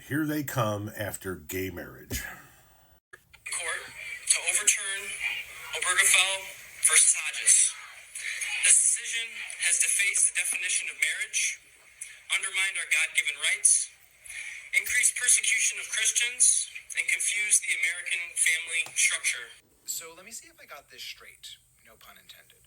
Here they come after gay marriage. Court to overturn Obergefell versus Hodges. This decision has defaced the definition of marriage, undermined our God-given rights, increased persecution of Christians, and confused the American family structure. So let me see if I got this straight. No pun intended.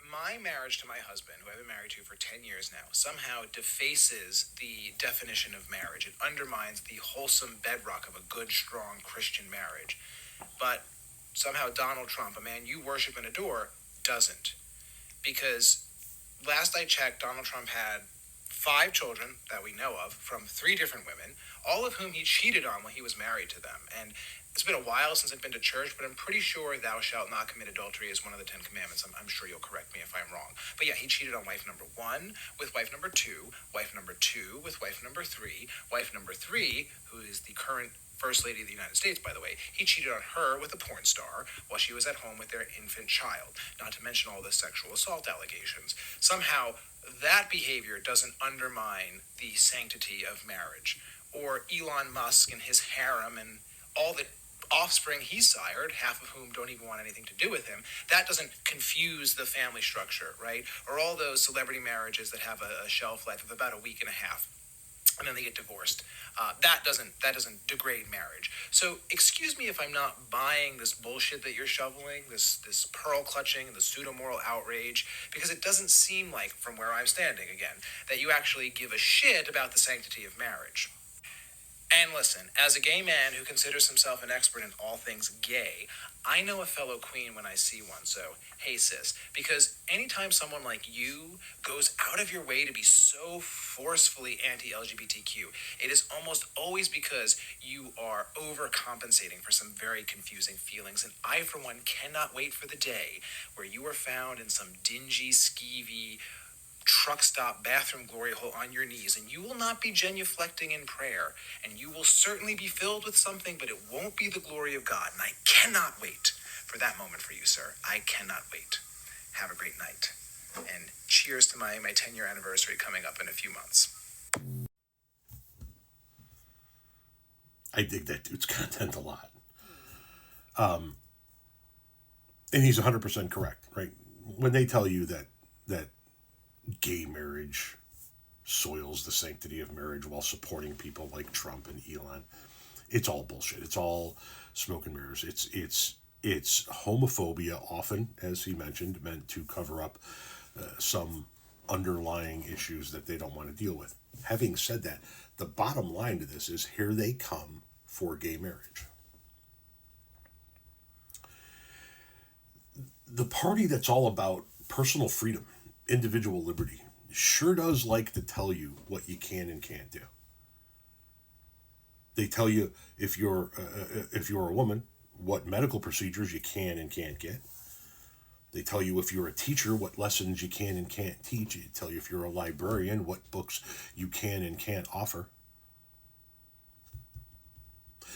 My marriage to my husband, who I've been married to for 10 years now, somehow defaces the definition of marriage. It undermines the wholesome bedrock of a good, strong Christian marriage. But somehow Donald Trump, a man you worship and adore, doesn't. Because last I checked, Donald Trump had 5 children that we know of from 3 different women, all of whom he cheated on when he was married to them. And it's been a while since I've been to church, but I'm pretty sure thou shalt not commit adultery is one of the 10 commandments. I'm sure you'll correct me if I'm wrong. But yeah, he cheated on wife number 1 with wife number 2, wife number 2 with wife number 3, wife number 3, who is the current First Lady of the United States, by the way. He cheated on her with a porn star while she was at home with their infant child, not to mention all the sexual assault allegations. Somehow, that behavior doesn't undermine the sanctity of marriage. Or Elon Musk and his harem and all the offspring he sired, half of whom don't even want anything to do with him. That doesn't confuse the family structure, right? Or all those celebrity marriages that have a shelf life of about a week and a half, and then they get divorced. That doesn't degrade marriage. So excuse me if I'm not buying this bullshit that you're shoveling, this pearl clutching, the pseudo-moral outrage, because it doesn't seem like, from where I'm standing again, that you actually give a shit about the sanctity of marriage. And listen, as a gay man who considers himself an expert in all things gay, I know a fellow queen when I see one, so hey sis, because anytime someone like you goes out of your way to be so forcefully anti-LGBTQ, it is almost always because you are overcompensating for some very confusing feelings, and I, for one, cannot wait for the day where you are found in some dingy, skeevy, truck stop bathroom glory hole on your knees, and you will not be genuflecting in prayer, and you will certainly be filled with something, but it won't be the glory of God. And I cannot wait for that moment for you, sir. I cannot wait. Have a great night, and cheers to my 10-year anniversary coming up in a few months. I dig that dude's content a lot. And he's 100% correct, right? When they tell you that gay marriage soils the sanctity of marriage while supporting people like Trump and Elon, it's all bullshit. It's all smoke and mirrors. It's homophobia, often, as he mentioned, meant to cover up some underlying issues that they don't want to deal with. Having said that, the bottom line to this is here they come for gay marriage. The party that's all about personal freedom, individual liberty, sure does like to tell you what you can and can't do. They tell you if you're a woman what medical procedures you can and can't get. They tell you if you're a teacher what lessons you can and can't teach. They tell you if you're a librarian what books you can and can't offer.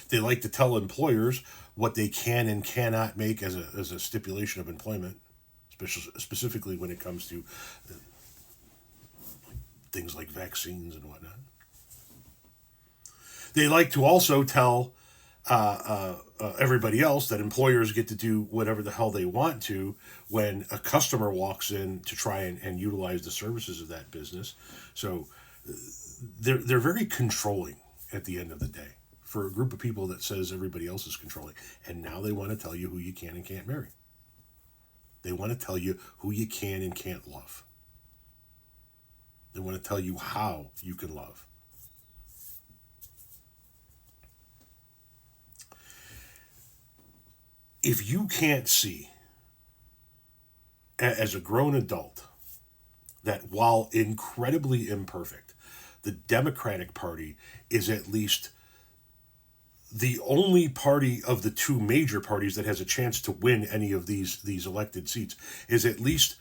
They like to tell employers what they can and cannot make as a stipulation of employment, specifically when it comes to things like vaccines and whatnot. They like to also tell everybody else that employers get to do whatever the hell they want to when a customer walks in to try and utilize the services of that business. So they're very controlling at the end of the day for a group of people that says everybody else is controlling. And now they want to tell you who you can and can't marry. They want to tell you who you can and can't love. They want to tell you how you can love. If you can't see, as a grown adult, that while incredibly imperfect, the Democratic Party is at least the only party of the 2 major parties that has a chance to win any of these elected seats, is at least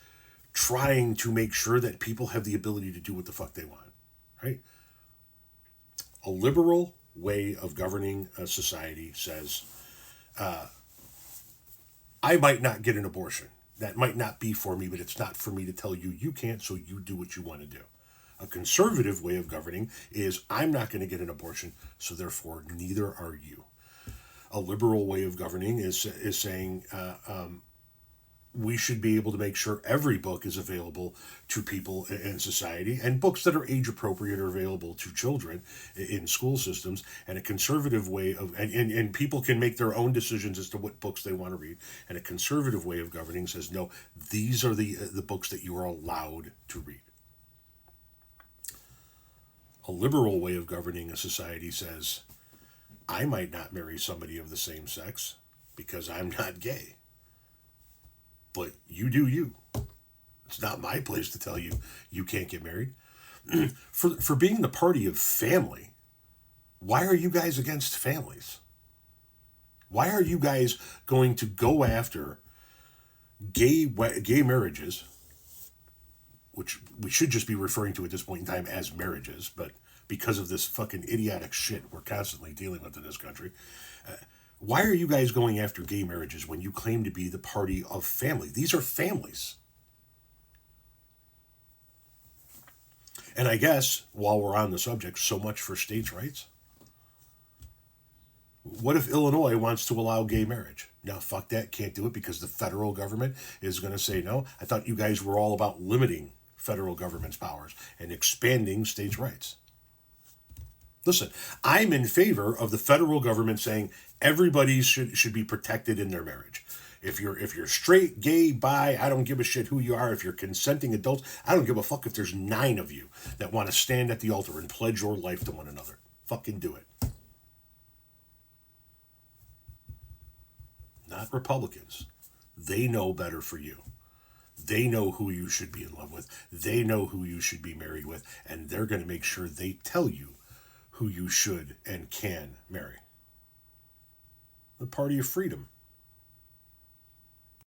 trying to make sure that people have the ability to do what the fuck they want, right? A liberal way of governing a society says, I might not get an abortion. That might not be for me, but it's not for me to tell you you can't, so you do what you want to do. A conservative way of governing is I'm not going to get an abortion, so therefore neither are you. A liberal way of governing is saying we should be able to make sure every book is available to people in society, and books that are age appropriate are available to children in school systems. And a conservative way of and people can make their own decisions as to what books they want to read. And a conservative way of governing says, no, these are the books that you are allowed to read. A liberal way of governing a society says, I might not marry somebody of the same sex because I'm not gay. But you do you. It's not my place to tell you you can't get married. For being the party of family, why are you guys against families? Why are you guys going to go after gay marriages, which we should just be referring to at this point in time as marriages, but because of this fucking idiotic shit we're constantly dealing with in this country, why are you guys going after gay marriages when you claim to be the party of family? These are families. And I guess, while we're on the subject, so much for states' rights. What if Illinois wants to allow gay marriage? No, fuck that, can't do it because the federal government is going to say no. I thought you guys were all about limiting federal government's powers and expanding states' rights. Listen, I'm in favor of the federal government saying everybody should be protected in their marriage. If you're straight, gay, bi, I don't give a shit who you are. If you're consenting adults, I don't give a fuck if there's 9 of you that want to stand at the altar and pledge your life to one another. Fucking do it. Not Republicans. They know better for you. They know who you should be in love with. They know who you should be married with. And they're going to make sure they tell you who you should and can marry. The party of freedom.